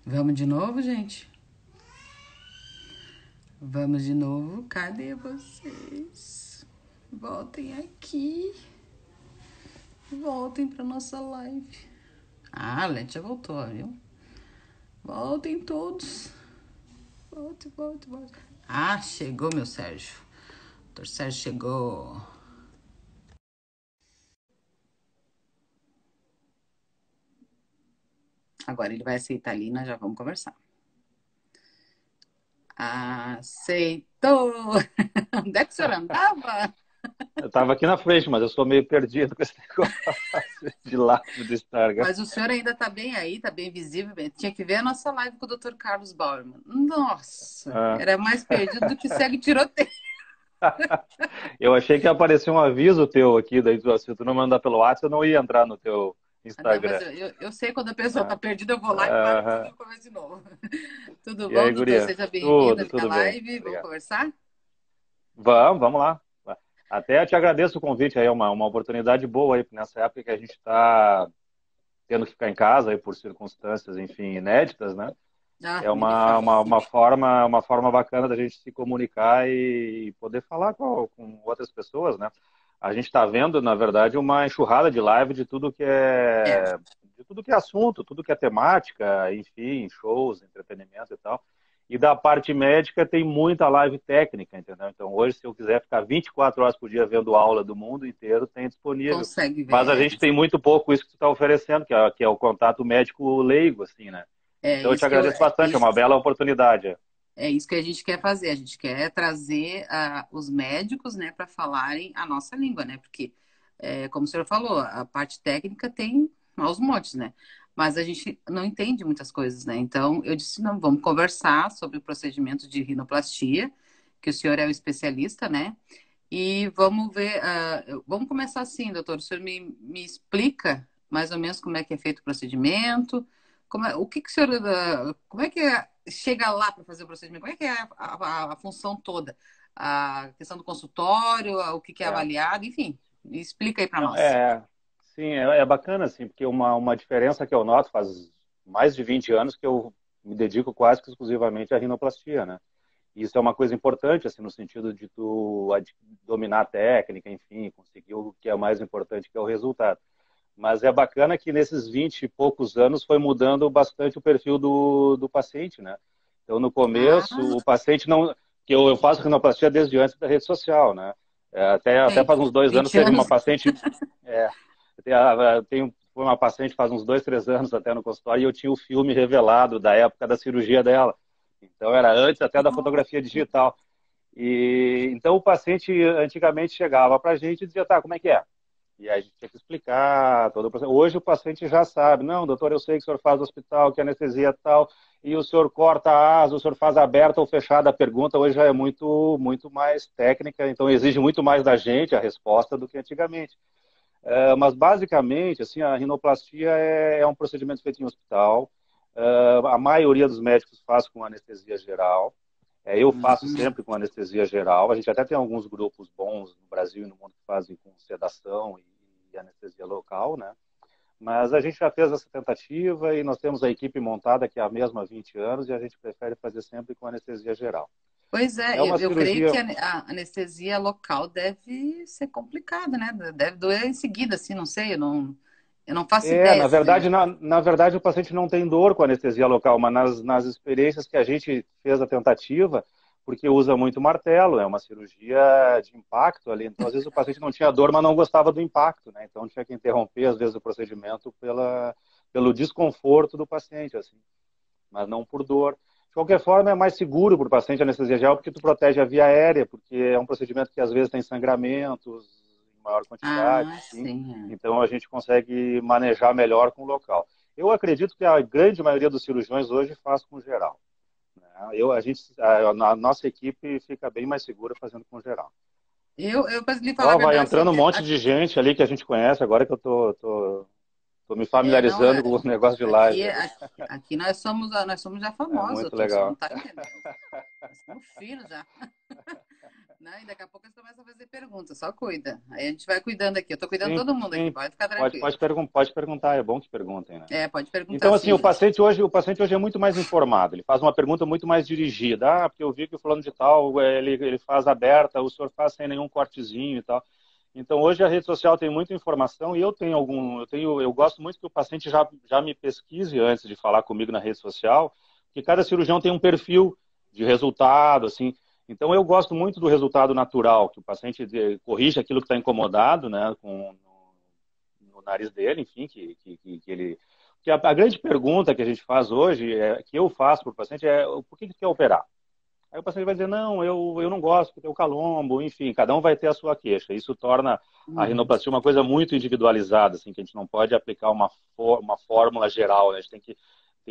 Vamos de novo, gente? Vamos de novo. Cadê vocês? Voltem aqui. Voltem para nossa live. Ah, a Lente já voltou, viu? Voltem todos. Volte, volte, volte. Ah, chegou, meu Sérgio. O doutor Sérgio chegou. Agora ele vai aceitar ali e nós já vamos conversar. Aceitou! Onde é que o senhor andava? Eu estava aqui na frente, mas eu sou meio perdido com esse negócio de live do Instagram. Mas o senhor ainda tá bem aí, tá bem visível. Tinha que ver a nossa live com o Dr. Carlos Bauerman. Nossa, Ah. era mais perdido do que segue tiroteio. Eu achei que ia aparecer um aviso teu aqui, daí se tu não mandar pelo WhatsApp, eu não ia entrar no teu Não, mas Instagram. eu sei quando a pessoa tá Ah. perdida, eu vou lá e paro tudo Aham. e começo de novo. Tudo E bom, aí, doutor? guria? Seja bem-vindo à Tudo, minha tudo bem. live. Vamos Obrigado. conversar? Vamos lá. Até te agradeço o convite aí, é uma oportunidade boa aí, nessa época que a gente está tendo que ficar em casa aí por circunstâncias, enfim, inéditas, né? Ah, É nem me fale. uma forma bacana da gente se comunicar e poder falar com outras pessoas, né? A gente está vendo, na verdade, uma enxurrada de live É, de tudo que é assunto, tudo que é temática, enfim, shows, entretenimento e tal. E da parte médica tem muita live técnica, entendeu? Então hoje, se eu quiser ficar 24 horas por dia vendo aula do mundo inteiro, tem disponível. consegue Mas a ver. gente tem muito pouco isso que tu está oferecendo, que é o contato médico leigo, assim, né? É Então eu te isso que eu, agradeço bastante, é uma bela oportunidade. é isso que a gente quer fazer. A gente quer trazer os médicos, né, para falarem a nossa língua, né? Porque, como o senhor falou, a parte técnica tem aos montes, né? Mas a gente não entende muitas coisas, né? Então, eu disse, não, vamos conversar sobre o procedimento de rinoplastia, que o senhor é o especialista, né? E vamos ver, vamos começar assim, doutor. O senhor me explica mais ou menos como é que é feito o procedimento, o que que o senhor, como é que chega lá para fazer o procedimento? Como é que é a função toda? A questão do consultório, o que que é É. avaliado, enfim, me explica aí para Não, nós. sim, é bacana, assim, porque uma diferença que eu noto faz mais de 20 anos que eu me dedico quase que exclusivamente à rinoplastia, né? E isso é uma coisa importante, assim, no sentido de dominar a técnica, enfim, conseguir o que é mais importante, que é o resultado. Mas é bacana que nesses 20 e poucos anos foi mudando bastante o perfil do paciente, né? Então, no começo, Ah, o paciente não... Que eu faço rinoplastia desde antes da rede social, né? Até tem faz uns 2 anos 20 teve anos. uma paciente... É, foi uma paciente faz uns 2, 3 anos até no consultório e eu tinha o filme revelado da época da cirurgia dela. Então, era antes até da fotografia digital. E então o paciente antigamente chegava para a gente e dizia, tá, como é que é? E aí a gente tinha que explicar todo o processo. Hoje o paciente já sabe, não, doutor, eu sei que o senhor faz no hospital, que anestesia é tal, e o senhor corta a asa, o senhor faz aberta ou fechada a pergunta, hoje já é muito mais técnica, então exige muito mais da gente a resposta do que antigamente. Mas basicamente, assim, a rinoplastia é um procedimento feito em hospital. A maioria dos médicos faz com anestesia geral. Eu faço Hum, sempre com anestesia geral. A gente até tem alguns grupos bons no Brasil e no mundo que fazem com sedação e anestesia local, né? Mas a gente já fez essa tentativa e nós temos a equipe montada que é a mesma há 20 anos e a gente prefere fazer sempre com anestesia geral. Pois É é, uma eu creio que cirurgia. a anestesia local deve ser complicada, né? Deve doer em seguida, assim, não sei, eu não faço ideia, Na assim. verdade, na verdade, o paciente não tem dor com anestesia local, mas nas experiências que a gente fez a tentativa, porque usa muito martelo, é uma cirurgia de impacto ali, então às vezes o paciente não tinha dor, mas não gostava do impacto, né? Então tinha que interromper às vezes o procedimento pelo desconforto do paciente, assim, mas não por dor. De qualquer forma, é mais seguro para o paciente a anestesia geral porque tu protege a via aérea, porque é um procedimento que às vezes tem sangramentos em maior quantidade, Ah, enfim. sim. Então a gente consegue manejar melhor com o local. Eu acredito que a grande maioria dos cirurgiões hoje faz com geral, né? A nossa equipe fica bem mais segura fazendo com geral. Eu para lhe falar a Ó, vai verdade, entrando um monte de gente ali que a gente conhece, agora que eu tô me não, familiarizando com o negócio de aqui, live ali. aqui nós somos já É famosos, muito doutor, você não legal. está entendendo. Nós somos filhos já. Né? E daqui a pouco eles começam a fazer perguntas, só cuida. Aí a gente vai cuidando aqui. Eu tô cuidando de Sim, todo mundo aqui, sim. pode ficar Pode, tranquilo. pode, pode perguntar, é bom que perguntem, né? É, pode perguntar Então, assim, sim, gente. o paciente hoje é muito mais informado, ele faz uma pergunta muito mais dirigida. Ah, porque eu vi que o fulano de tal, ele faz aberta, o senhor faz sem nenhum cortezinho e tal. Então, hoje a rede social tem muita informação e eu gosto muito que o paciente já me pesquise antes de falar comigo na rede social, porque cada cirurgião tem um perfil de resultado, assim. Então, eu gosto muito do resultado natural, que o paciente corrija aquilo que está incomodado, né, no nariz dele, enfim, que ele... Que a grande pergunta que a gente faz hoje, que eu faço para o paciente, é por que quer operar? Aí o paciente vai dizer, não, eu não gosto, porque tem o calombo, enfim, cada um vai ter a sua queixa. Isso torna a Uhum. rinoplastia uma coisa muito individualizada, assim, que a gente não pode aplicar uma fórmula geral, né? A gente tem que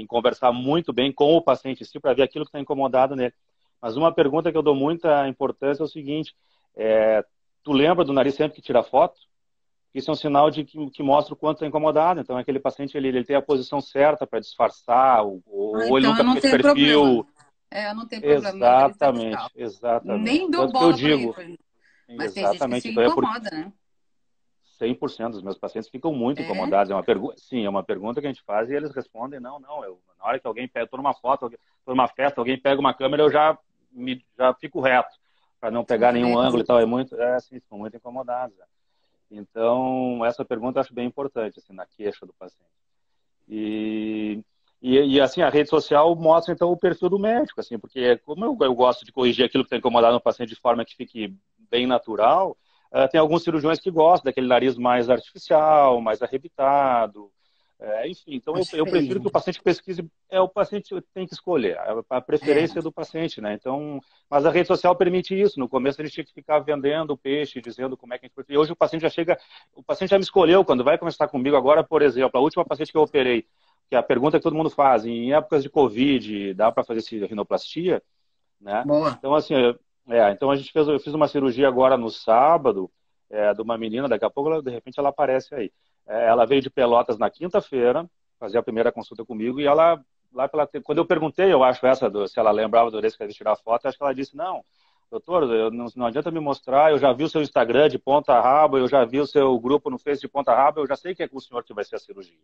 conversar muito bem com o paciente em si para ver aquilo que está incomodado nele. Mas uma pergunta que eu dou muita importância é o seguinte, tu lembra do nariz sempre que tira foto? Isso é um sinal que mostra o quanto está incomodado. Então, aquele paciente ele tem a posição certa para disfarçar, Ah, ou ele então eu nunca não fica de tenho problema. perfil. É, eu não tenho problema, meu nariz tá legal. Exatamente, exatamente. Nem dou Tanto que eu bola para ele, digo, mas tem gente que exatamente, se então é porque incomoda, né? 100% dos meus pacientes ficam muito É, incomodados. Sim, é uma pergunta que a gente faz e eles respondem, não, não, na hora que alguém pega, estou numa foto, estou numa festa, alguém pega uma câmera, eu já fico reto, para não ah, pegar que nenhum ângulo e beleza. tal. Sim, ficam muito incomodados. Né? Então, essa pergunta eu acho bem importante, assim, na queixa do paciente. E, assim, a rede social mostra, então, o perfil do médico, assim, porque como eu gosto de corrigir aquilo que está incomodado no paciente de forma que fique bem natural, tem alguns cirurgiões que gostam daquele nariz mais artificial, mais arrebitado, enfim, então eu, Acho eu prefiro feio. que o paciente pesquise, o paciente tem que escolher, a É, preferência do paciente, né? Então, mas a rede social permite isso. No começo a gente tinha que ficar vendendo o peixe, dizendo como é que a gente preferia. Hoje o paciente já me escolheu quando vai conversar comigo agora, por exemplo, a última paciente que eu operei, que é a pergunta que todo mundo faz, em épocas de Covid, dá para fazer rinoplastia, né? boa. Então, assim, então eu fiz uma cirurgia agora no sábado, de uma menina, daqui a pouco, de repente, ela aparece aí. Ela veio de Pelotas na quinta-feira, fazer a primeira consulta comigo, e ela, quando eu perguntei, eu acho se ela lembrava do vez que eu ia tirar foto, acho que ela disse, não, doutor, não adianta me mostrar, eu já vi o seu Instagram de ponta a rabo, eu já vi o seu grupo no Face de ponta a rabo, eu já sei que é com o senhor que vai ser a cirurgia.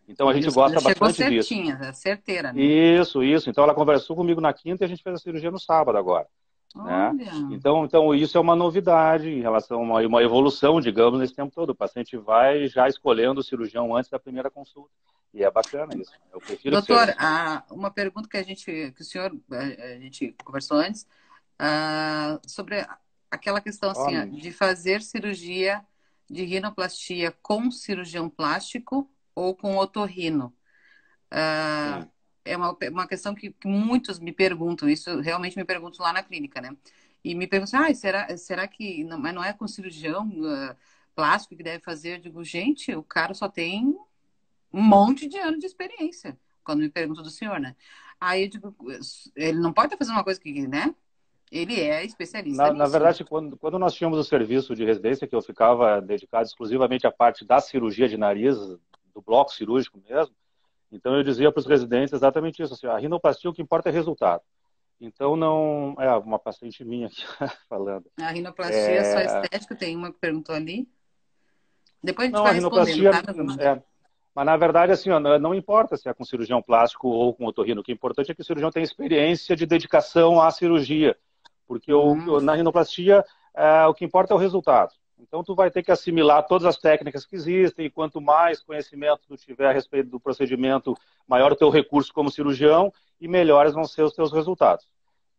Então, a gente Já gosta chegou bastante disso. certinha, certeira, né? Isso, isso. Então, ela conversou comigo na quinta e a gente fez a cirurgia no sábado agora, né? Olha, Então isso é uma novidade em relação a uma evolução, digamos, nesse tempo todo. O paciente vai já escolhendo o cirurgião antes da primeira consulta. E é bacana isso. Eu prefiro que seja doutor, assim. uma pergunta que o senhor, a gente conversou antes, sobre aquela questão assim, ó, Homem, de fazer cirurgia de rinoplastia com cirurgião plástico ou com otorrino. Ah, sim. é uma questão que muitos me perguntam, isso realmente me perguntam lá na clínica, né? E me perguntam, será que não, mas não é com cirurgião plástico que deve fazer? Eu digo, gente, o cara só tem um monte de anos de experiência, quando me perguntam do senhor, né? Aí eu digo, ele não pode estar fazendo uma coisa que, né? Ele é especialista Na nisso. verdade, quando nós tínhamos o serviço de residência, que eu ficava dedicado exclusivamente à parte da cirurgia de nariz, do bloco cirúrgico mesmo, então eu dizia para os residentes exatamente isso. Assim, a rinoplastia, o que importa é resultado. Então, não. É uma paciente minha aqui falando. A rinoplastia é só É, estética, tem uma que perguntou ali. Depois a gente não, a vai respondendo, rinoplastia. tá, meu amor? Mas, na verdade, assim, ó, não importa se é com cirurgião plástico ou com otorrino. O que é importante é que o cirurgião tenha experiência de dedicação à cirurgia. Porque Hum, na rinoplastia, o que importa é o resultado. Então, tu vai ter que assimilar todas as técnicas que existem, e quanto mais conhecimento tu tiver a respeito do procedimento, maior o teu recurso como cirurgião e melhores vão ser os teus resultados.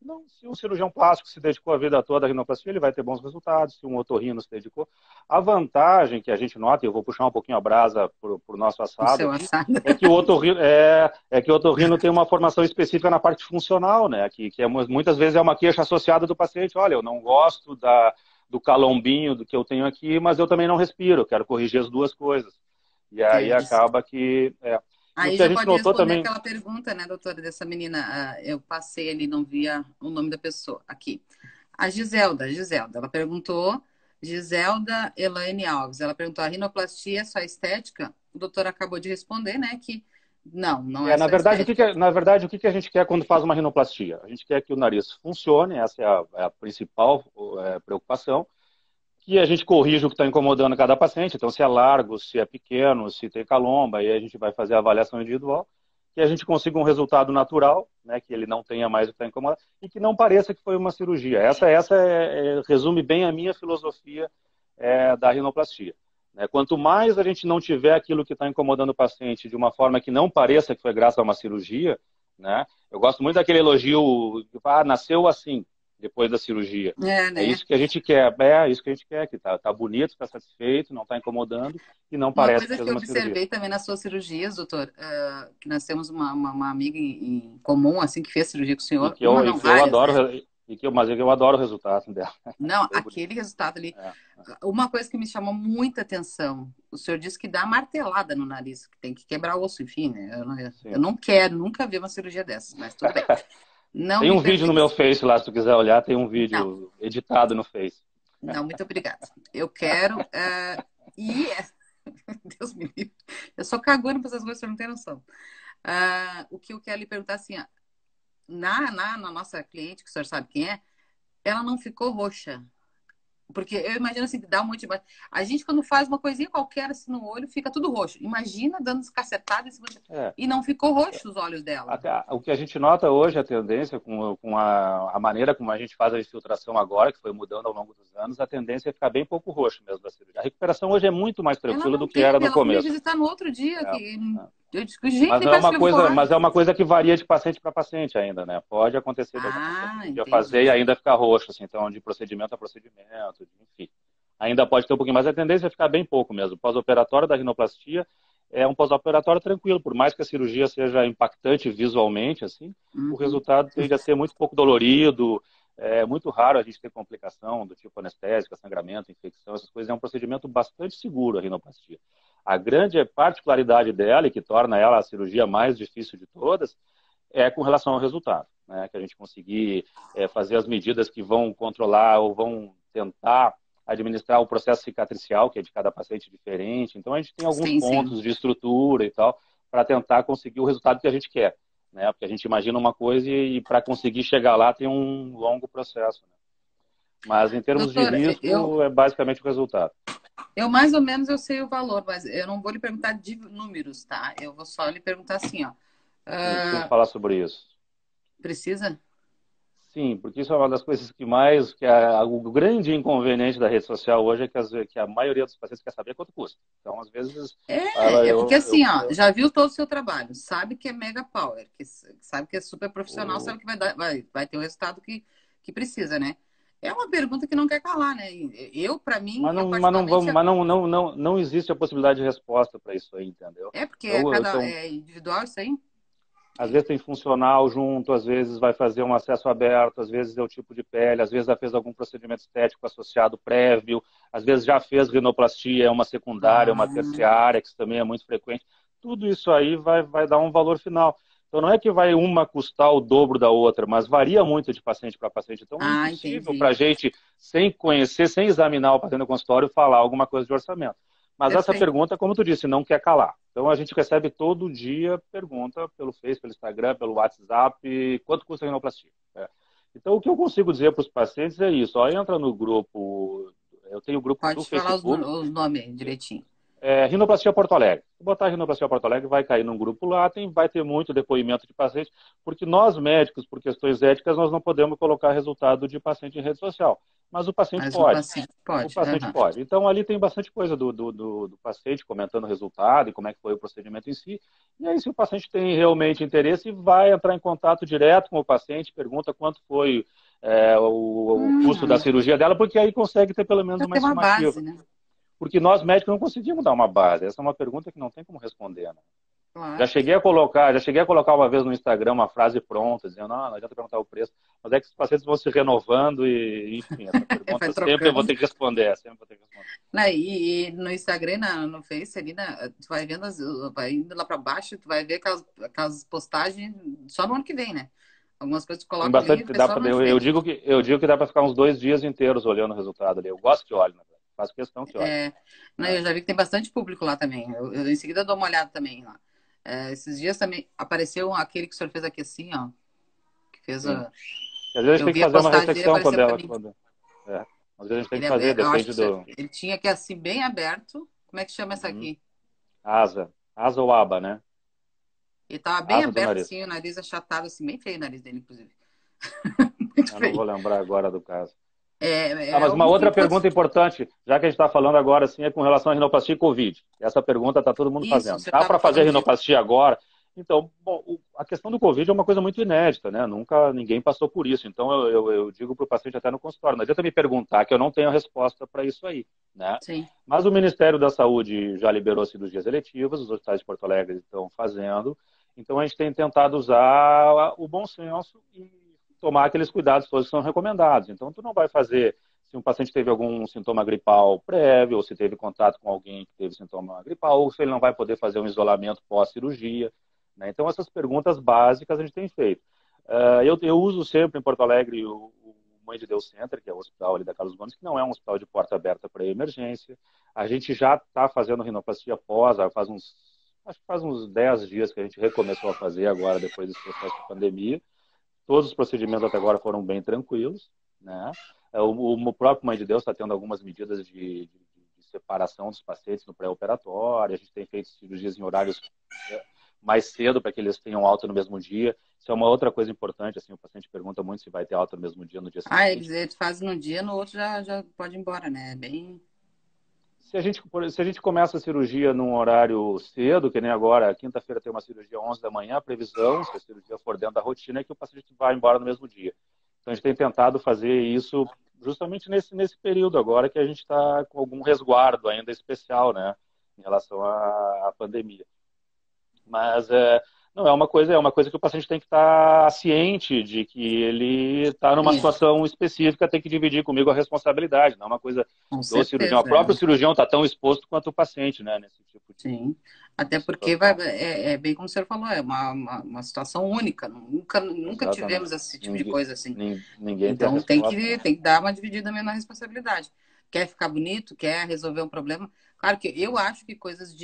Não, se um cirurgião plástico se dedicou a vida toda à rinoplastia, ele vai ter bons resultados. Se um otorrino se dedicou. A vantagem que a gente nota, e eu vou puxar um pouquinho a brasa para o nosso o assado seu aqui, assado. é que o otorrino, que o otorrino tem uma formação específica na parte funcional, né? Que muitas vezes é uma queixa associada do paciente. Olha, eu não gosto do calombinho do que eu tenho aqui, mas eu também não respiro, eu quero corrigir as duas coisas. E aí É isso. acaba que... E o Aí que a já gente pode notou responder também... aquela pergunta, né, doutora, dessa menina. Eu passei ali, não via o nome da pessoa. Aqui. A Giselda, ela perguntou, Giselda Elaine Alves, ela perguntou, a rinoplastia é só estética? O doutor acabou de responder, né, que Não, não é Na só verdade, estética. na verdade, o que que a gente quer quando faz uma rinoplastia? A gente quer que o nariz funcione, essa é a principal preocupação, que a gente corrija o que está incomodando cada paciente, então se é largo, se é pequeno, se tem calomba, aí a gente vai fazer a avaliação individual, que a gente consiga um resultado natural, né, que ele não tenha mais o que está incomodando, e que não pareça que foi uma cirurgia. Resume bem a minha filosofia da rinoplastia. Né? Quanto mais a gente não tiver aquilo que está incomodando o paciente de uma forma que não pareça que foi graças a uma cirurgia, né? Eu gosto muito daquele elogio, nasceu assim, depois da cirurgia. É, É né? isso que a gente quer, é isso que a gente quer, que tá bonito, está satisfeito, não está incomodando e não Uma parece que coisa fez que eu uma cirurgia. observei também nas suas cirurgias, doutor, que nós temos uma amiga em comum, assim, que fez cirurgia com o senhor, uma E não, que eu várias, né? adoro, mas eu adoro o resultado dela. Não, Bem bonito. aquele resultado ali. É, Uma coisa que me chamou muita atenção, o senhor disse que dá martelada no nariz, que tem que quebrar o osso, enfim, né? Eu sim. não quero nunca ver uma cirurgia dessas, mas tudo bem. Não Tem me um vídeo no meu pertence. Face lá, se tu quiser olhar, tem um Não, vídeo editado no Face. não, muito obrigada. Eu quero. E. Deus me livre. Eu sou cagona para essas coisas, você não tem noção. O que eu quero lhe perguntar assim, ó, na nossa cliente, que o senhor sabe quem é, ela não ficou roxa. Porque eu imagino assim, que dá um monte de. A gente, quando faz uma coisinha qualquer assim no olho, fica tudo roxo. Imagina dando cacetadas em cima É. e não ficou roxo os olhos dela. O que a gente nota hoje, a tendência, com a maneira como a gente faz a infiltração agora, que foi mudando ao longo dos anos, a tendência é ficar bem pouco roxo mesmo da cirurgia. A recuperação hoje é muito mais Ela tranquila não do que era teve, no ela foi me começo. visitar no outro dia. É, Que... é. Eu disse, gente, nem parece que levou Mas porrada. é uma coisa que varia de paciente para paciente ainda, né? Pode acontecer de algum paciente um dia fazer e Entendi. ainda ficar roxo, assim, então de procedimento a procedimento, enfim. Ainda pode ter um pouquinho, mas a tendência é ficar bem pouco mesmo. Pós-operatório da rinoplastia é um pós-operatório tranquilo, por mais que a cirurgia seja impactante visualmente, assim, o Uhum. resultado tende a ser muito pouco dolorido, é muito raro a gente ter complicação do tipo anestésica, sangramento, infecção, essas coisas. É um procedimento bastante seguro a rinoplastia. A grande particularidade dela, e que torna ela a cirurgia mais difícil de todas, é com relação ao resultado, né? Que a gente conseguir fazer as medidas que vão controlar ou vão tentar administrar o processo cicatricial, que é de cada paciente diferente. Então, a gente tem alguns Sim, sim. pontos de estrutura e tal, para tentar conseguir o resultado que a gente quer, né? Porque a gente imagina uma coisa e para conseguir chegar lá tem um longo processo, né? Mas em termos de Doutor, risco, é basicamente o resultado. eu mais ou menos eu sei o valor, mas eu não vou lhe perguntar de números, tá? Eu vou só lhe perguntar assim, ó. Sim, preciso ah, falar sobre isso. precisa? Sim, porque isso é uma das coisas que mais, o grande inconveniente da rede social hoje é que a maioria dos pacientes quer saber quanto custa. Então, às vezes, É porque assim, ó, já viu todo o seu trabalho, sabe que é mega power, sabe que é super profissional, sabe que vai ter o resultado que precisa, né? É uma pergunta que não quer calar, né? Eu, para mim, eu mas não particularmente, vamos, não existe a possibilidade de resposta para isso aí, entendeu? é porque Então, é individual isso aí? às vezes tem funcional junto, às vezes vai fazer um acesso aberto, às vezes é o tipo de pele, às vezes já fez algum procedimento estético associado prévio, às vezes já fez rinoplastia, é uma secundária, uma Ah, terciária, que isso também é muito frequente. Tudo isso aí vai dar um valor final. Então não é que vai uma custar o dobro da outra, mas varia muito de paciente para paciente. Então é impossível para entendi. a gente, sem conhecer, sem examinar o paciente no consultório, falar alguma coisa de orçamento. Mas essa Perfeito. pergunta, como tu disse, não quer calar. Então a gente recebe todo dia pergunta pelo Face, pelo Instagram, pelo WhatsApp, quanto custa a rinoplastia? Então o que eu consigo dizer para os pacientes é isso, ó, entra no grupo, eu tenho o grupo do Pode falar Facebook, os nomes aí direitinho. Rinoplastia Porto Alegre. Se botar Rinoplastia Porto Alegre, vai cair num grupo lá, vai ter muito depoimento de paciente, porque nós médicos, por questões éticas, nós não podemos colocar resultado de paciente em rede social. Mas o paciente Mas o pode. paciente O pode. paciente Aham. pode. Então, ali tem bastante coisa do paciente comentando o resultado e como é que foi o procedimento em si. E aí, se o paciente tem realmente interesse, vai entrar em contato direto com o paciente, pergunta quanto foi o custo da Hum, cirurgia dela, porque aí consegue ter pelo menos já uma tem uma base, estimativa. né? Porque nós médicos não conseguimos dar uma base. Essa é uma pergunta que não tem como responder, né? Claro. Já cheguei a colocar uma vez no Instagram uma frase pronta, dizendo, não adianta perguntar o preço, mas é que os pacientes vão se renovando e, enfim, essa Vai pergunta sempre eu vou trocando. ter que responder, sempre vou ter que responder. Né, e no Instagram, no Face, ali, né, tu vai vendo, vai indo lá para baixo, tu vai ver aquelas postagens só no ano que vem, né? Algumas coisas tu Tem coloca ali, bastante, é só no ano que eu vem. digo que dá para ficar uns 2 dias inteiros olhando o resultado ali. Eu gosto que olhe, né? Faço questão que olhe. É, né, Né? eu já vi que tem bastante público lá também. Eu em seguida dou uma olhada também lá. Esses dias também apareceu aquele que o senhor fez aqui assim, ó. Que fez Sim. a... E às vezes a gente Eu tem que vi a fazer uma postagem dele, ressecção apareceu quando para ela... mim. É. Às vezes a gente tem que fazer, Eu acho que depende do... ele tinha aqui assim, bem aberto. Como é que chama essa Uhum. aqui? Asa. Asa ou aba, né? Ele tava bem Asa do aberto, nariz. assim, o nariz achatado, assim, bem feio o nariz dele, inclusive. Muito Eu não vou feio. lembrar agora do caso. É Mas uma algo que outra pode. pergunta importante, já que a gente está falando agora, assim, é com relação à rinoplastia e Covid. Essa pergunta está todo mundo Isso, fazendo. você Dá estava para fazer a falando disso. rinoplastia agora? Então, bom, a questão do Covid é uma coisa muito inédita, né? Nunca ninguém passou por isso. Então, eu digo para o paciente até no consultório, não adianta me perguntar que eu não tenho a resposta para isso aí, né? Sim. Mas o Ministério da Saúde já liberou cirurgias eletivas, os hospitais de Porto Alegre estão fazendo. Então, a gente tem tentado usar o bom senso e tomar aqueles cuidados todos que são recomendados. Então, tu não vai fazer se um paciente teve algum sintoma gripal prévio, ou se teve contato com alguém que teve sintoma gripal, ou se ele não vai poder fazer um isolamento pós-cirurgia, né? Então, essas perguntas básicas a gente tem feito. Eu uso sempre em Porto Alegre o Mãe de Deus Center, que é o hospital ali da Carlos Gomes, que não é um hospital de porta aberta para emergência. A gente já está fazendo rinoplastia pós, acho que faz uns 10 dias que a gente recomeçou a fazer agora, depois desse processo de pandemia. Todos os procedimentos até agora foram bem tranquilos, né? O próprio Mãe de Deus está tendo algumas medidas de separação dos pacientes no pré-operatório. A gente tem feito cirurgias em horários mais cedo para que eles tenham alta no mesmo dia. Isso é uma outra coisa importante. Assim, o paciente pergunta muito se vai ter alta no mesmo dia, no dia seguinte. Eles fazem num dia, no outro já pode ir embora, né? Bem. Se a gente começa a cirurgia num horário cedo, que nem agora, quinta-feira tem uma cirurgia às 11 da manhã, a previsão, se a cirurgia for dentro da rotina, é que o paciente vai embora no mesmo dia. Então, a gente tem tentado fazer isso justamente nesse período agora que a gente está com algum resguardo ainda especial, né, em relação à pandemia. Mas não é uma coisa que o paciente tem que estar ciente de que ele está numa Isso, situação específica, tem que dividir comigo a responsabilidade, não é uma coisa com do cirurgião. O certeza. próprio cirurgião está tão exposto quanto o paciente, né, nesse tipo Sim. Até de porque situação. é bem como o senhor falou, é uma situação única. Nunca tivemos Exatamente. esse tipo de coisa assim. Ninguém tem a Então resposta, né? tem que dar uma dividida mesmo na responsabilidade. Quer ficar bonito, quer resolver um problema. Claro que eu acho que coisas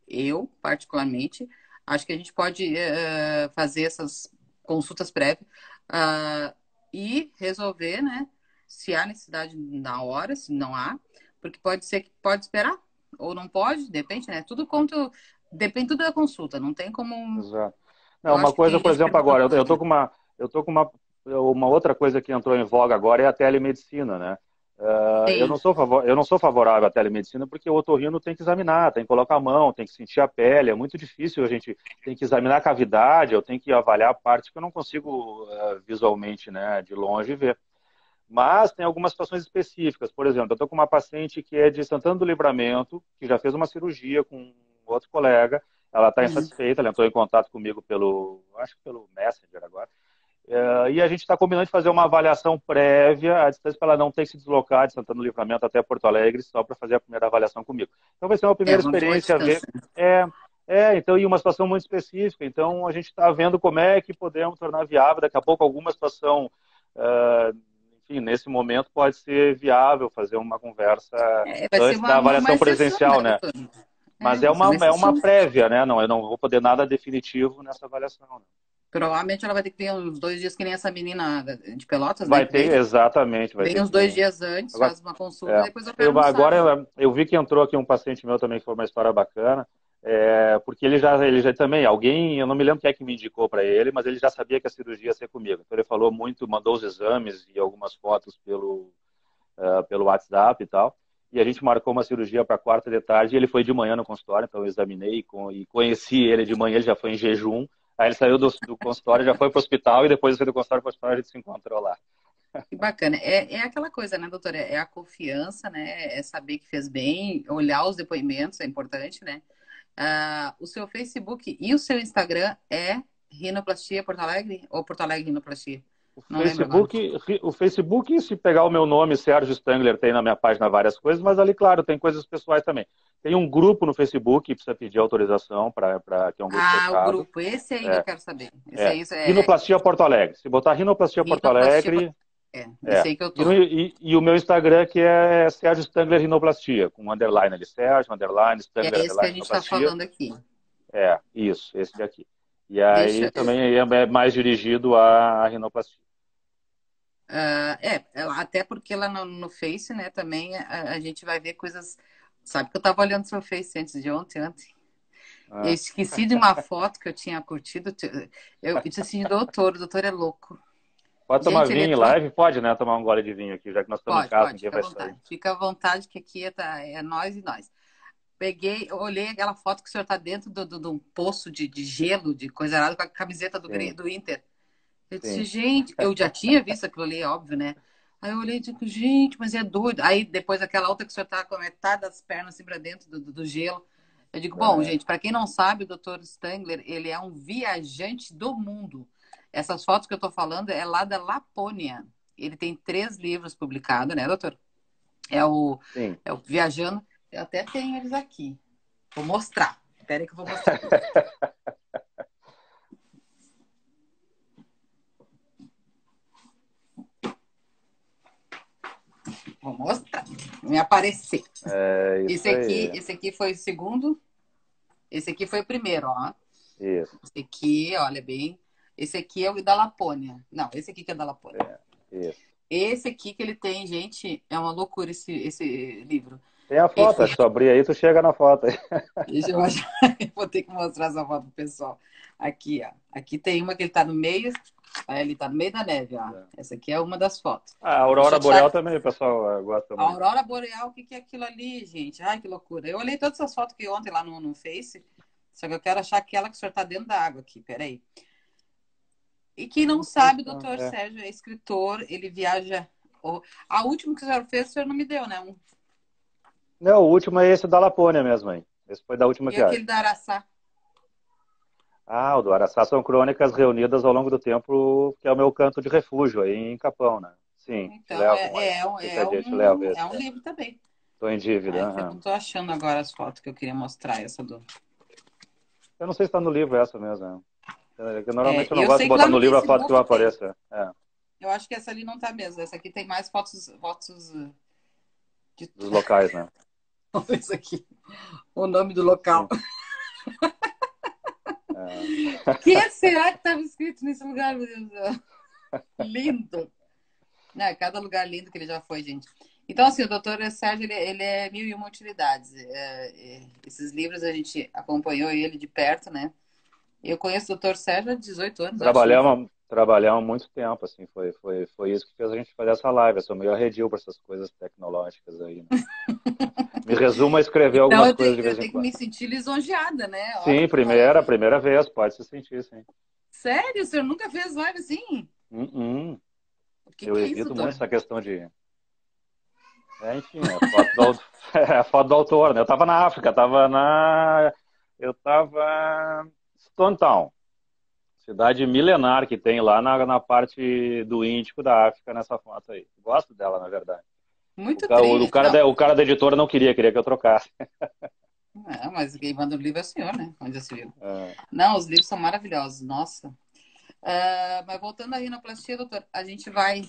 eu, particularmente, acho que a gente pode fazer essas consultas prévias e resolver, né? Se há necessidade na hora, se não há, porque pode ser que pode esperar, ou não pode, depende, né? Depende tudo da consulta, não tem como. Exato. Não, Eu uma acho que coisa, tem por gente exemplo, perguntando agora, eu todo tô dia. com uma outra coisa que entrou em voga agora é a telemedicina, né? Sim, Eu não sou favorável à telemedicina porque o otorrino tem que examinar, tem que colocar a mão, tem que sentir a pele, é muito difícil, a gente tem que examinar a cavidade, eu tenho que avaliar a parte que eu não consigo visualmente, né, de longe ver. Mas tem algumas situações específicas, por exemplo, eu estou com uma paciente que é de Santana do Livramento, que já fez uma cirurgia com outro colega, ela está sim. insatisfeita, ela entrou em contato comigo acho que pelo Messenger agora, e a gente está combinando de fazer uma avaliação prévia à distância para ela não ter que se deslocar de Santana do Livramento até Porto Alegre só para fazer a primeira avaliação comigo. Então vai ser uma É primeira uma boa experiência a ver. distância. É, então, em uma situação muito específica. Então, a gente está vendo como é que podemos tornar viável. Daqui a pouco, alguma situação, enfim, nesse momento pode ser viável fazer uma conversa Vai ser antes da uma avaliação exceção, presencial, né, né? doutor? Mas Vai ser uma é uma exceção. prévia, né? Não, eu não vou poder nada definitivo nessa avaliação. Né? Provavelmente ela vai ter que vir uns 2 dias, que nem essa menina de Pelotas, né, Vai que ter, veio. exatamente, vai Vem ter uns que dois vir. dias antes, Agora, faz uma consulta e é, depois opera no agora sábado. eu vi que entrou aqui um paciente meu também que foi uma história bacana, porque ele já também, alguém, eu não me lembro quem é que me indicou para ele, mas ele já sabia que a cirurgia ia ser comigo. Então ele falou muito, mandou os exames e algumas fotos pelo WhatsApp e tal. E a gente marcou uma cirurgia para quarta de tarde e ele foi de manhã no consultório, então eu examinei e conheci ele de manhã, ele já foi em jejum. Aí ele saiu do consultório, já foi para o hospital e depois de sair do consultório para o hospital a gente se encontrou lá. Que bacana. É aquela coisa, né, doutora? É a confiança, né? É saber que fez bem, olhar os depoimentos é importante, né? O seu Facebook e o seu Instagram é Rinoplastia Porto Alegre ou Porto Alegre Rinoplastia? Não lembro agora. O Facebook, se pegar o meu nome, Sérgio Stangler, tem na minha página várias coisas, mas ali, claro, tem coisas pessoais também. Tem um grupo no Facebook que precisa pedir autorização que é um grupo O fechado. grupo, esse aí que eu É, quero saber. Esse é. aí é Rinoplastia Porto Alegre. Se botar Rinoplastia Porto Rinoplastia Porto Alegre, Alegre. Esse é. aí que eu E, tô. o meu Instagram, que é Sérgio Stangler Rinoplastia, com underline ali, Sérgio, underline, É Stangler, esse que a underline, gente está Rinoplastia. falando aqui. Isso, esse daqui. E aí Deixa, também é mais dirigido à rinoplastia. até porque lá no Face, né, também a gente vai ver coisas. Sabe que eu tava olhando seu Face antes de ontem. Eu Ah. esqueci de uma foto que eu tinha curtido. Eu disse assim, o doutor é louco. Pode tomar Gente, ele vinho em entrou. live? Pode, né? Tomar um gole de vinho aqui, já que nós estamos em casa, Pode, ninguém fica à vai sair. vontade. Fica à vontade, que aqui é nós e nós. Peguei, olhei aquela foto que o senhor tá dentro de um poço de gelo, de coisa errada, com a camiseta Sim, do Inter. Eu disse, sim. gente, eu já tinha visto aquilo ali, óbvio, né? Aí eu olhei e digo, gente, mas é doido. Aí depois aquela outra que o senhor tá com metade das pernas assim pra dentro do gelo. Eu digo, bom, É, gente, para quem não sabe, o Dr. Stangler, ele é um viajante do mundo. Essas fotos que eu tô falando é lá da Lapônia. Ele tem 3 livros publicados, né, doutor? É o, sim. é o Viajando. Eu até tenho eles aqui. Vou mostrar. Espera aí que eu vou mostrar. Vou mostrar. Me aparecer. É isso aí. Esse aqui foi o segundo. Esse aqui foi o primeiro, ó. Isso. Esse aqui, olha bem. Esse aqui é o da Lapônia. Não, esse aqui que é da Lapônia. Isso. Esse aqui que ele tem, gente, é uma loucura esse livro. Tem a foto, Esse, é só abrir aí, tu chega na foto. deixa eu achar. Eu vou ter que mostrar essa foto pro pessoal. Aqui, ó. Aqui tem uma que ele tá no meio. Aí ele tá no meio da neve, ó. Essa aqui é uma das fotos. A Deixa Aurora eu achar. Boreal também, o pessoal gosta A muito. Aurora Boreal, o que que é aquilo ali, gente? Ai, que loucura. Eu olhei todas essas fotos aqui ontem lá no Face, só que eu quero achar aquela que o senhor tá dentro da água aqui, peraí. E quem não Não sei sabe, se o tá. doutor Sérgio é escritor, ele viaja. A última que o senhor fez, o senhor não me deu, né? Não, o último é esse da Lapônia mesmo, aí. Esse foi da última E aquele viagem. da Araçá. Ah, o do Araçá são crônicas reunidas ao longo do tempo, que é o meu canto de refúgio aí em Capão, né? Sim, te Então, levo, Maia. Qualquer dia eu te levo é esse. um livro também. Tô em dívida. É que eu Aham. não tô achando agora as fotos que eu queria mostrar, essa do. Eu não sei se tá no livro essa mesmo. Né? Normalmente eu não Eu gosto de sei que lá botar no no livro a foto que vai Facebook tem. aparecer. É, Eu acho que essa ali não tá mesmo. Essa aqui tem mais fotos de. dos locais, né? Olha isso aqui. O nome do local. Sim. É. O que será que estava escrito nesse lugar, meu Deus do céu? Lindo. Cada lugar lindo que ele já foi, gente. Então, assim, o doutor Sérgio, ele é mil e uma utilidades. Esses livros a gente acompanhou ele de perto, né? Eu conheço o doutor Sérgio há 18 anos, acho, né? Trabalhamos muito tempo, assim, foi isso que fez a gente fazer essa live. Eu sou meio arredio para essas coisas tecnológicas aí, né? Me resumo a escrever Então algumas coisas de eu vez em tenho que quando. me sentir lisonjeada, né? Olha Sim, que maravilha. primeira vez, pode se sentir, sim. Sério? O senhor nunca fez live assim? Uh-uh. O Eu que é isso, evito muito doutor? essa questão de. Enfim, é é a foto do autor, né? Eu estava na África, eu estava em Stone Town, cidade milenar que tem lá na parte do Índico da África, nessa foto aí. Gosto dela, na verdade. Muito triste. Não, O cara da editora não queria que eu trocasse. não, mas quem manda o livro é o senhor, né? Onde já se viu. É, Não, os livros são maravilhosos, nossa. Mas voltando à rinoplastia, doutor, a gente vai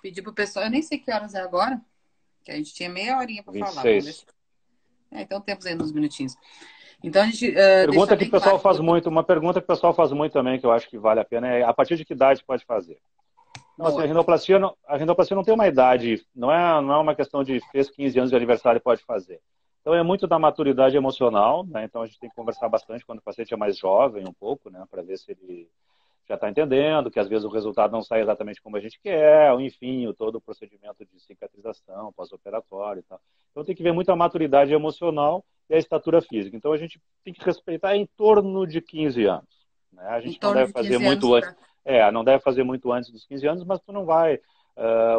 pedir pro pessoal. Eu nem sei que horas é agora, que a gente tinha meia horinha para falar. Vamos ver 26. se. Então temos ainda uns minutinhos. Então a gente deixa Pergunta que o bem pessoal claro que o faz doutor. muito, uma pergunta que o pessoal faz muito também, que eu acho que vale a pena, é a partir de que idade pode fazer? Então, assim, Boa. a rinoplastia não tem uma idade, não é uma questão de fez 15 anos de aniversário e pode fazer. Então, é muito da maturidade emocional, né? Então, a gente tem que conversar bastante quando o paciente é mais jovem, um pouco, né? Para ver se ele já está entendendo, que às vezes o resultado não sai exatamente como a gente quer, ou enfim, todo o procedimento de cicatrização, pós-operatório e tal. Então, tem que ver muito a maturidade emocional e a estatura física. Então, a gente tem que respeitar em torno de 15 anos. Né? A Em gente não torno deve de fazer 15 anos muito antes. para. Não deve fazer muito antes dos 15 anos, mas tu não vai.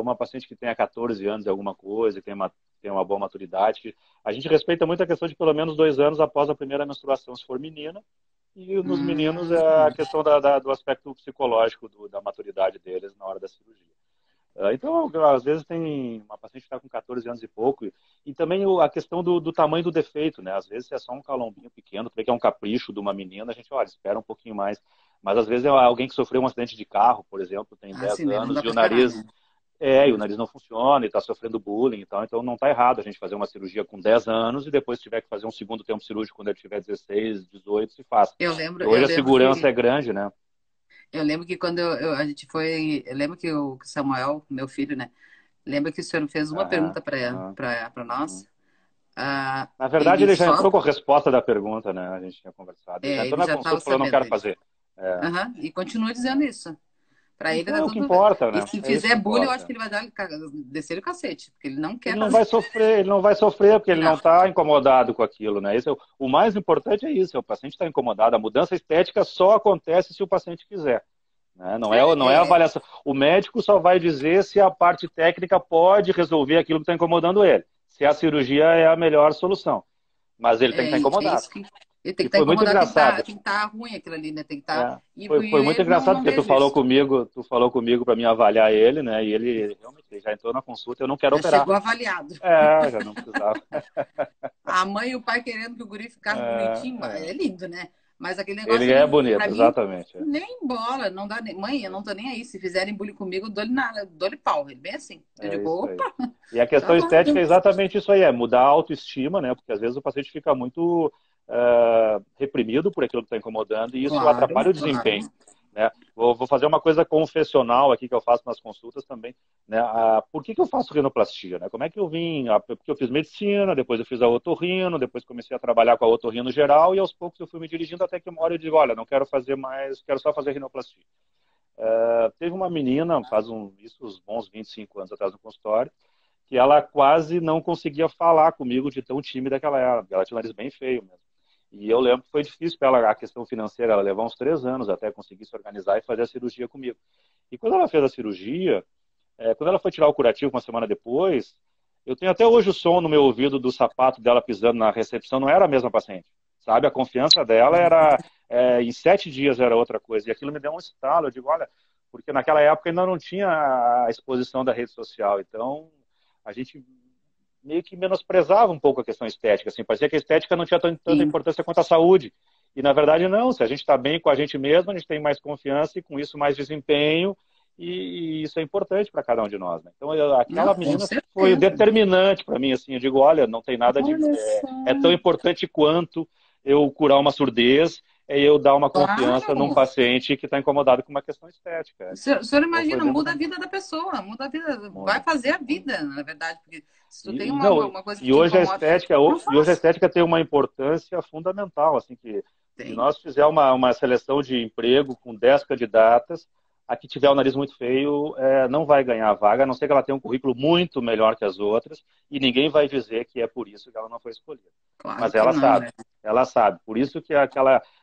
Uma paciente que tenha 14 anos de alguma coisa, que tem uma boa maturidade. A gente respeita muito a questão de pelo menos 2 anos após a primeira menstruação, se for menina. E nos meninos é a questão do aspecto psicológico da maturidade deles na hora da cirurgia. Então, às vezes tem uma paciente que está com 14 anos e pouco, e também a questão do tamanho do defeito, né? Às vezes é só um calombinho pequeno, tu vê que é um capricho de uma menina, a gente, olha, espera um pouquinho mais. Mas às vezes é alguém que sofreu um acidente de carro, por exemplo, tem Ah, 10 sim, né? Não anos dá e para esperar, né? E o nariz não funciona, e está sofrendo bullying e tal, então não está errado a gente fazer uma cirurgia com 10 anos e depois tiver que fazer um segundo tempo cirúrgico quando ele tiver 16, 18, se faz. Eu Porque lembro, eu hoje a lembro segurança que é grande, né? eu lembro que quando a gente foi, eu lembro que o Samuel, meu filho, né? Lembra que o senhor fez uma Aham, pergunta aham, para uhum. nós? Ah, Na verdade, ele ele já só, entrou com a resposta da pergunta, né? A gente tinha conversado. Ele já entrou ele na já estava consulta e falou, não sabendo. quero fazer. É, Aham, e continua dizendo isso. Para ele então tá é o que tudo bem. importa, E né? se É isso que fizer bullying, eu acho importa. que ele vai descer o cacete, porque ele não quer Ele não fazer. vai sofrer, ele não vai sofrer porque ele não Não. está incomodado com aquilo, né? Esse é o mais importante é isso, é o paciente está incomodado. A mudança estética só acontece se o paciente quiser, né? Não é É, avaliação. O médico só vai dizer se a parte técnica pode resolver aquilo que está incomodando ele, se a cirurgia é a melhor solução. Mas ele tem que estar é incomodado. isso que ele tem que E estar foi muito incomodado, engraçado. tem que estar ruim aquilo ali, né? Tem que estar. É, E, foi e muito eu engraçado não porque vejo isso. tu falou comigo para me avaliar ele, né? E ele realmente já entrou na consulta, eu não quero Já operar. chegou avaliado. Já não precisava. A mãe e o pai querendo que o guri ficasse É, bonitinho, é. é lindo, né? Mas aquele Ele negócio é ali, bonito, pra mim, exatamente. nem bola, não dá nem. Mãe, eu não tô nem aí. Se fizerem bullying comigo, eu dou-lhe nada, dou-lhe pau. Ele bem assim. Eu É digo, isso aí. opa, E a tá questão bom, estética então. é exatamente isso aí, é mudar a autoestima, né? Porque às vezes o paciente fica muito reprimido por aquilo que está incomodando e isso Claro, atrapalha o desempenho, claro. né? Vou fazer uma coisa confessional aqui que eu faço nas consultas também, né? Por que eu faço rinoplastia, né? Como é que eu vim? Porque eu fiz medicina, depois eu fiz a otorrino, depois comecei a trabalhar com a otorrino geral e aos poucos eu fui me dirigindo até que uma hora eu digo, olha, não quero fazer mais, quero só fazer rinoplastia. Teve uma menina, isso uns bons 25 anos atrás no consultório, que ela quase não conseguia falar comigo de tão tímida que ela era. Ela tinha o nariz bem feio mesmo. E eu lembro que foi difícil para ela a questão financeira, ela levou uns 3 anos até conseguir se organizar e fazer a cirurgia comigo. E quando ela fez a cirurgia, quando ela foi tirar o curativo uma semana depois, eu tenho até hoje o som no meu ouvido do sapato dela pisando na recepção, não era a mesma paciente, sabe? A confiança dela era, em 7 dias era outra coisa. E aquilo me deu um estalo, eu digo, olha, porque naquela época ainda não tinha a exposição da rede social, então a gente meio que menosprezava um pouco a questão estética, assim, parecia que a estética não tinha tanta Sim. importância quanto a saúde. E na verdade não, se a gente está bem com a gente mesmo, a gente tem mais confiança e com isso mais desempenho, e isso é importante para cada um de nós, né? Então Não, aquela com menina foi o certeza. determinante para mim, assim, eu digo, olha, não tem nada de Olha só. é tão importante quanto eu curar uma surdez, é eu dar uma confiança num Claro. paciente que está incomodado com uma questão estética. O senhor Então foi imagina, bem muda a bacana. vida da pessoa, muda a vida, vai Muda, fazer a muda. vida, na verdade, porque se tu tem uma, Não, uma, uma coisa que e te hoje a incomoda, estética, não e hoje a faz. estética tem uma importância fundamental, assim, que se Tem. nós fizer uma seleção de emprego com 10 candidatas, a que tiver o nariz muito feio não vai ganhar a vaga, a não ser que ela tenha um currículo muito melhor que as outras, e ninguém vai dizer que é por isso que ela não foi escolhida. Claro Mas que ela não, sabe, né? ela sabe. Por isso que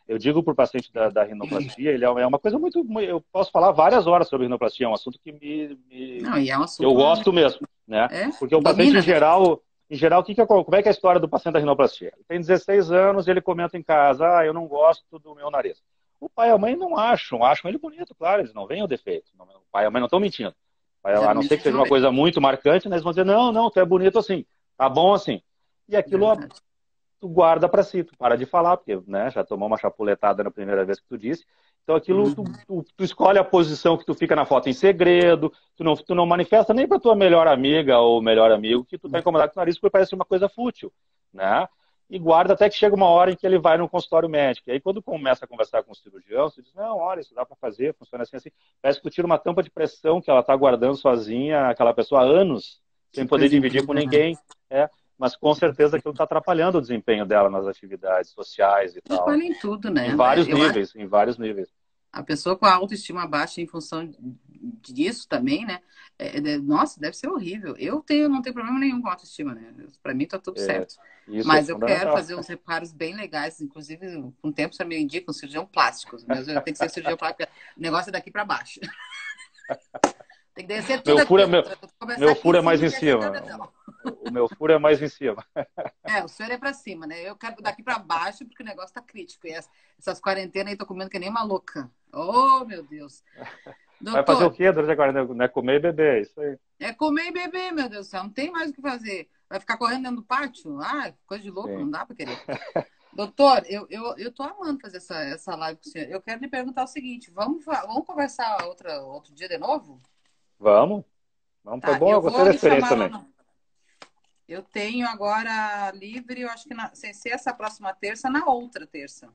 eu digo para o paciente da rinoplastia, ele é uma coisa eu posso falar várias horas sobre rinoplastia, é um assunto que Não, e é um eu assunto, gosto mesmo, né? Porque o paciente domina, né? em geral, como é que é a história do paciente da rinoplastia? Ele tem 16 anos e ele comenta em casa, eu não gosto do meu nariz. O pai e a mãe não acham ele bonito, claro, eles não veem o defeito. O pai e a mãe não estão mentindo. A não ser Geralmente que eles seja não uma vê. coisa muito marcante, né? Eles vão dizer, não, não, tu é bonito assim, tá bom assim. E aquilo Verdade. tu guarda para si, tu para de falar, porque né, já tomou uma chapuletada na primeira vez que tu disse. Então aquilo, Uhum. tu escolhe a posição que tu fica na foto em segredo, tu não manifesta nem para tua melhor amiga ou melhor amigo que tu tá incomodado com o nariz porque parece uma coisa fútil, né? E guarda até que chega uma hora em que ele vai no consultório médico. E aí quando começa a conversar com o cirurgião, você diz, não, olha, isso dá para fazer, funciona assim, assim. Parece que tu tira uma tampa de pressão que ela tá guardando sozinha, aquela pessoa há anos, sem Que poder coisa dividir com incrível, né? ninguém. Mas com certeza aquilo está atrapalhando o desempenho dela nas atividades sociais e tal. Atrapalha em tudo, né? Em vários Eu acho níveis, em vários níveis. a pessoa com a autoestima baixa em função disso também, né? Nossa, deve ser horrível. Não tenho problema nenhum com autoestima, né? Pra mim tá tudo É, certo. isso é Mas eu quero fundamental. fazer uns reparos bem legais, inclusive, com o tempo você me indica um cirurgião plástico. Mas eu tenho que ser cirurgião plástico, o negócio é daqui para baixo. Tem que descer tudo Meu furo aqui, é, ó. meu, Começar meu aqui em furo é mais cima e em descer até o cima. dedão. O meu furo é mais em cima. O senhor é pra cima, né? Eu quero daqui pra baixo porque o negócio tá crítico. E essas quarentenas aí tô comendo que nem uma louca. Oh, meu Deus. Vai fazer o Doutor, quê durante a quarentena? Não é comer e beber, isso aí. é comer e beber, meu Deus do céu. Não tem mais o que fazer. Vai ficar correndo dentro do pátio? Ah, coisa de louco, Sim. não dá pra querer. Doutor, eu tô amando fazer essa live com o senhor. Eu quero lhe perguntar o seguinte: vamos conversar outro dia de novo? Vamos, Não, foi Tá, bom, eu eu gostei vou da lhe experiência chamar lá. também. Eu tenho agora livre, eu acho que sem ser essa próxima terça, na outra terça.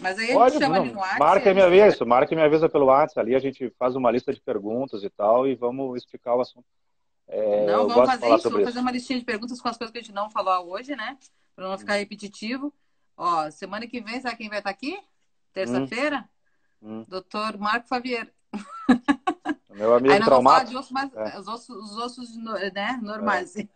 Mas aí a gente Pode, chama ali no não, WhatsApp e marca a e me gente tenta. avisa, marca e me avisa pelo WhatsApp, ali a gente faz uma lista de perguntas e tal, e vamos explicar o assunto. Não, Eu vamos gosto de fazer falar isso. Vou sobre fazer isso. uma listinha de perguntas com as coisas que a gente não falou hoje, né? Para não ficar Uhum. repetitivo. Ó, semana que vem, sabe quem vai estar aqui? Hum, Terça-feira? hum. Doutor Marco Favier. Meu Aí amigo nós vamos falar de traumato. ossos, mais, É, os ossos, né, é, normais. sim.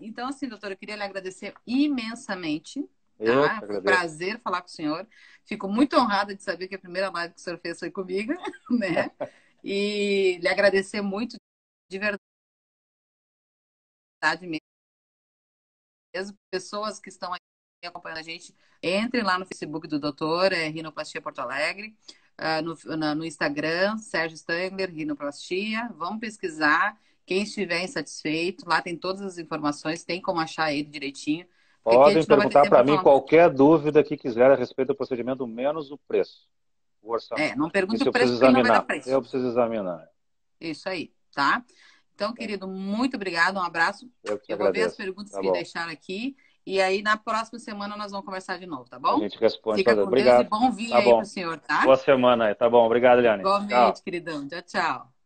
Então, assim, doutor, eu queria lhe agradecer imensamente, Eu tá? que Foi um agradeço. prazer falar com o senhor. Fico muito honrada de saber que a primeira live que o senhor fez foi comigo, né? E lhe agradecer muito, de verdade mesmo. Pessoas que estão aí acompanhando a gente, entrem lá no Facebook do doutor, Rinoplastia Porto Alegre, no Instagram, Sérgio Stangler, Rinoplastia. Vamos pesquisar. Quem estiver insatisfeito, lá tem todas as informações, tem como achar ele direitinho, porque aqui a Podem gente não vai ter perguntar tempo para para mim falar. qualquer dúvida que quiser a respeito do procedimento, menos o preço, o orçamento. Não pergunte Isso o eu preço, preciso porque ele não vai dar examinar. preço. Eu preciso examinar. Isso aí, tá? Então, Tá? querido, muito obrigado, um abraço. Eu que te Eu vou ver as agradeço. perguntas Tá que bom. deixaram aqui, e aí na próxima semana nós vamos conversar de novo, tá A bom? gente responde Fica todas. com Deus e Obrigado. bom vinho Tá aí pro bom. senhor, tá? Boa semana aí. Tá bom. Obrigado, Eliane. Igualmente, Tchau. queridão. Tchau, tchau.